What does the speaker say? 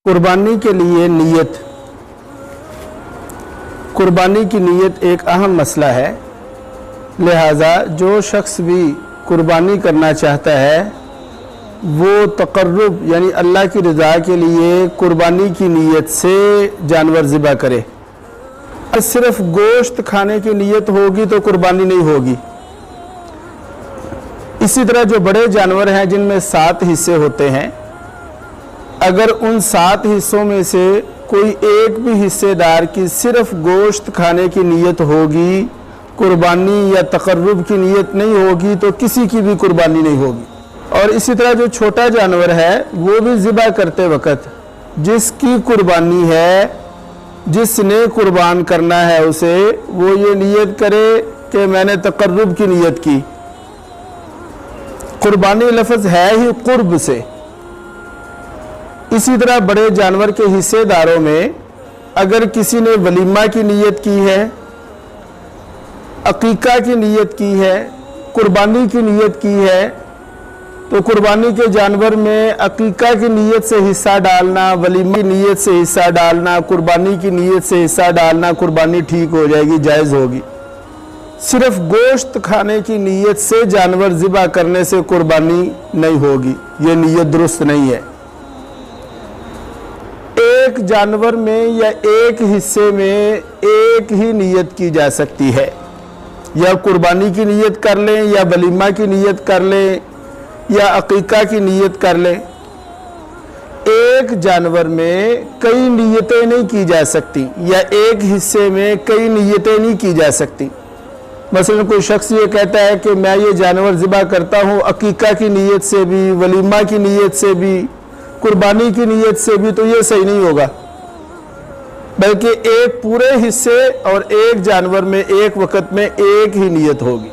कुर्बानी के लिए नीयत, कुर्बानी की नीयत एक अहम मसला है। लिहाजा जो शख्स भी कुर्बानी करना चाहता है वो तकर्रुब यानी अल्लाह की रज़ा के लिए कुर्बानी की नीयत से जानवर ज़िबा करे। सिर्फ गोश्त खाने की नीयत होगी तो कुर्बानी नहीं होगी। इसी तरह जो बड़े जानवर हैं जिनमें 7 हिस्से होते हैं, अगर उन 7 हिस्सों में से कोई एक भी हिस्सेदार की सिर्फ गोश्त खाने की नीयत होगी, कुर्बानी या तकर्रुब की नीयत नहीं होगी तो किसी की भी कुर्बानी नहीं होगी। और इसी तरह जो छोटा जानवर है वो भी ज़िबा करते वक़्त जिसकी कुर्बानी है, जिसने कुर्बान करना है उसे वो ये नीयत करे कि मैंने तकर्रुब की नीयत की। कुर्बानी लफ्ज़ है ही कुर्ब से। इसी तरह बड़े जानवर के हिस्सेदारों में अगर किसी ने वलीमा की नीयत की है, अकीका की नीयत की है, कुर्बानी की नीयत की है, तो कुर्बानी के जानवर में अकीका की नीयत से हिस्सा डालना, वलीमा की नीयत से हिस्सा डालना, कुर्बानी की नीयत से हिस्सा डालना, कुर्बानी ठीक हो जाएगी, जायज़ होगी। सिर्फ गोश्त खाने की नीयत से जानवर ज़िबा करने से कुर्बानी नहीं होगी, ये नीयत दुरुस्त नहीं है। एक जानवर में या एक हिस्से में एक ही नीयत की जा सकती है, या कुर्बानी की नीयत कर लें, या वलीमा की नीयत कर लें, या अकीका की नीयत कर लें। एक जानवर में कई नीयतें नहीं की जा सकती, या एक हिस्से में कई नीयतें नहीं की जा सकती। मसलन कोई शख्स ये कहता है कि मैं ये जानवर ज़िबा करता हूँ अकीका की नीयत से भी, वलीमा की नीयत से भी, कुर्बानी की नीयत से भी, तो ये सही नहीं होगा। बल्कि एक पूरे हिस्से और एक जानवर में एक वक़्त में एक ही नीयत होगी।